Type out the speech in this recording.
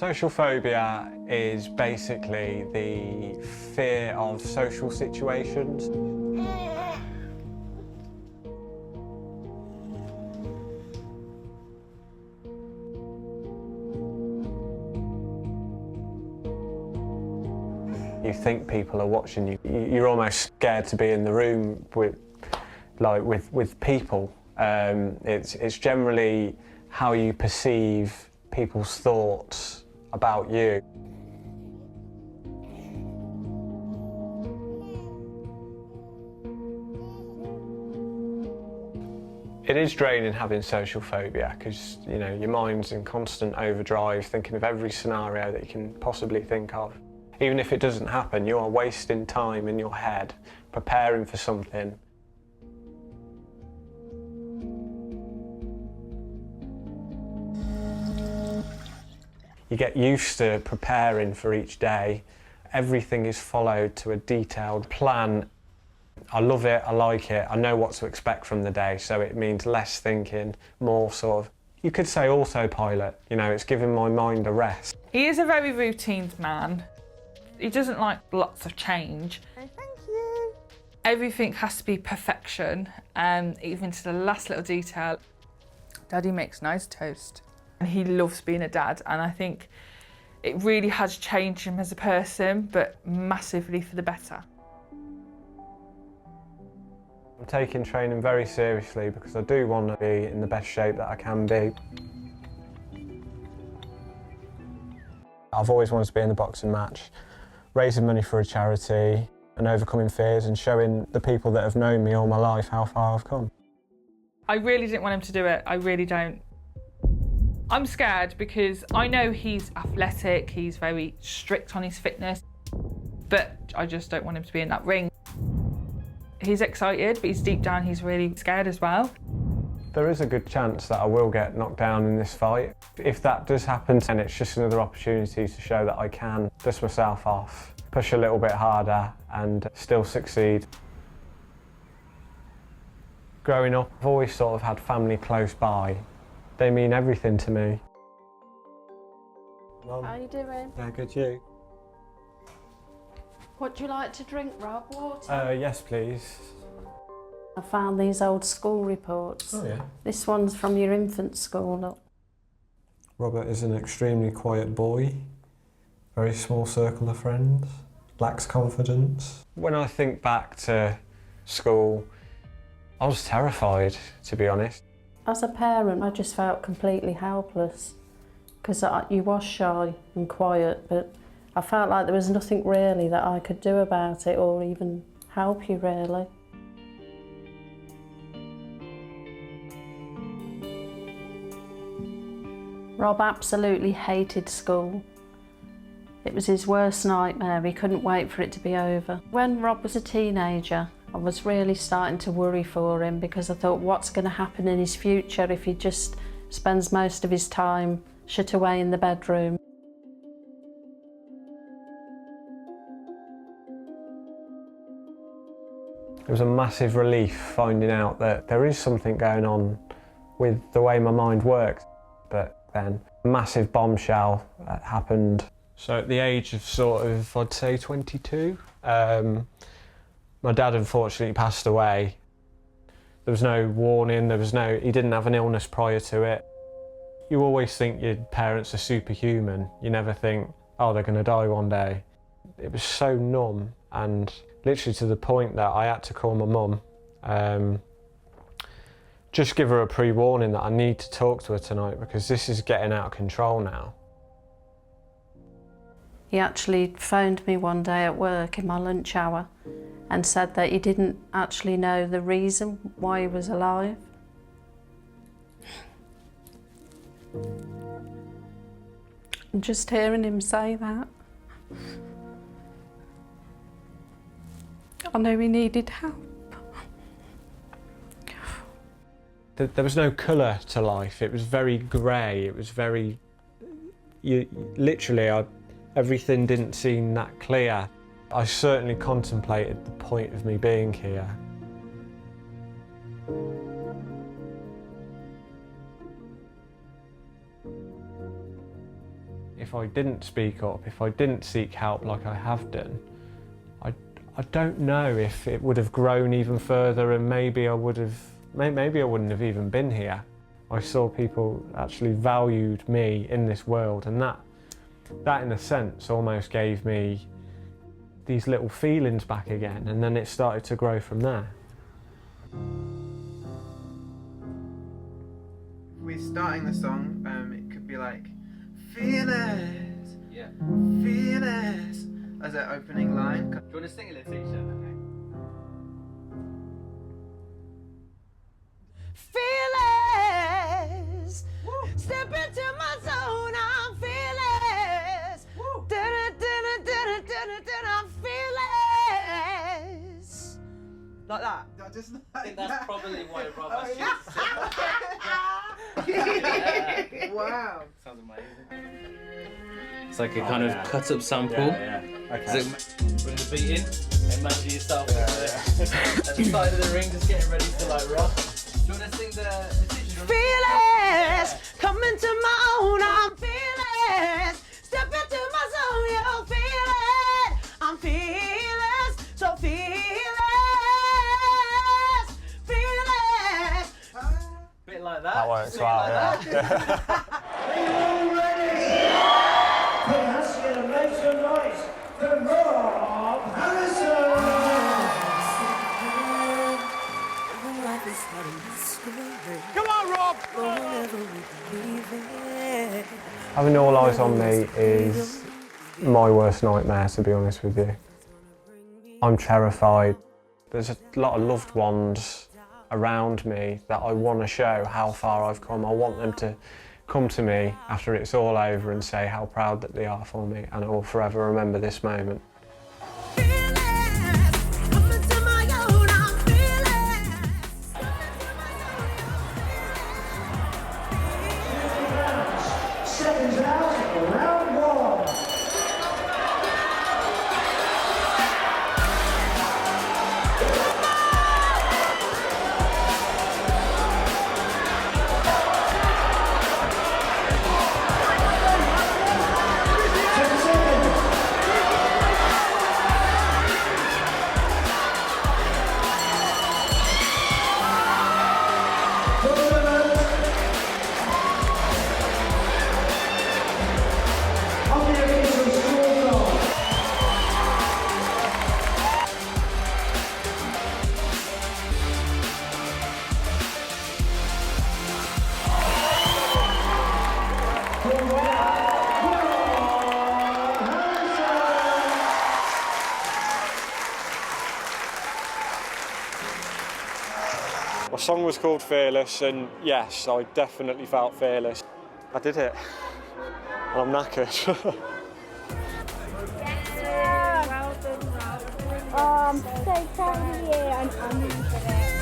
Social phobia is basically the fear of social situations. You think people are watching you. You're almost scared to be in the room with people. It's generally how you perceive people's thoughts about you. It is draining having social phobia because, you know, your mind's in constant overdrive, thinking of every scenario that you can possibly think of. Even if it doesn't happen, you are wasting time in your head preparing for something. You get used to preparing for each day. Everything is followed to a detailed plan. I love it, I like it, I know what to expect from the day, so it means less thinking, more sort of, you could say autopilot, you know, it's giving my mind a rest. He is a very routine man. He doesn't like lots of change. Oh, thank you. Everything has to be perfection, even to the last little detail. Daddy makes nice toast. And he loves being a dad, and I think it really has changed him as a person, but massively for the better. I'm taking training very seriously because I do want to be in the best shape that I can be. I've always wanted to be in the boxing match, raising money for a charity and overcoming fears and showing the people that have known me all my life how far I've come. I really didn't want him to do it, I really don't. I'm scared because I know he's athletic, he's very strict on his fitness, but I just don't want him to be in that ring. He's excited, but he's deep down, he's really scared as well. There is a good chance that I will get knocked down in this fight. If that does happen, then it's just another opportunity to show that I can dust myself off, push a little bit harder and still succeed. Growing up, I've always sort of had family close by. They mean everything to me. How are you doing? Yeah, good, you? What do you like to drink, Rob? Water? Yes, please. I found these old school reports. Oh, yeah. This one's from your infant school, look. Robert is an extremely quiet boy, very small circle of friends, lacks confidence. When I think back to school, I was terrified, to be honest. As a parent, I just felt completely helpless because you was shy and quiet, but I felt like there was nothing really that I could do about it or even help you, really. Rob absolutely hated school. It was his worst nightmare. He couldn't wait for it to be over. When Rob was a teenager, I was really starting to worry for him because I thought, what's going to happen in his future if he just spends most of his time shut away in the bedroom? It was a massive relief finding out that there is something going on with the way my mind works. But then a massive bombshell happened. So at the age of sort of, I'd say 22, my dad unfortunately passed away. There was no warning, he didn't have an illness prior to it. You always think your parents are superhuman. You never think, oh, they're gonna die one day. It was so numb and literally to the point that I had to call my mum, just give her a pre-warning that I need to talk to her tonight because this is getting out of control now. He actually phoned me one day at work in my lunch hour and said that he didn't actually know the reason why he was alive. And just hearing him say that, I know he needed help. There was no colour to life. It was very grey. It was very, everything didn't seem that clear. I certainly contemplated the point of me being here. If if I didn't speak up, if I didn't seek help like I have done, I don't know if it would have grown even further, and maybe I wouldn't have even been here. I saw people actually valued me in this world, and that in a sense almost gave me these little feelings back again, and then it started to grow from there. We're starting the song, it could be like, feel it, Yeah. feel it, as an opening line. Do you want to sing a little, Tisha? Fearless, step into my zone, I'm fearless. I'm fearless. Like that. I think that's probably why Rob asked you to sing. Wow. Sounds amazing. It's like a kind of cut up sample. Yeah. Okay. Bring the beat in. Imagine yourself at the side of the ring just getting ready to like rock. Do you want to sing the tissue? Fearless, come into my own, I'm fearless. Step into my zone, you'll feel it. I'm fearless, so fearless, fearless. Bit like that. That works Sing it well, like yeah. that. Let's get a make some noise for Rob Harrison! Come on, Rob! Having all eyes on me is my worst nightmare, to be honest with you. I'm terrified. There's a lot of loved ones around me that I want to show how far I've come. I want them to come to me after it's all over and say how proud that they are for me, and I will forever remember this moment. Seconds out, round one. My song was called Fearless, and yes, I definitely felt fearless. I did it, and I'm knackered. Well done, Rob. Oh, I'm so proud of you, and I'm into it.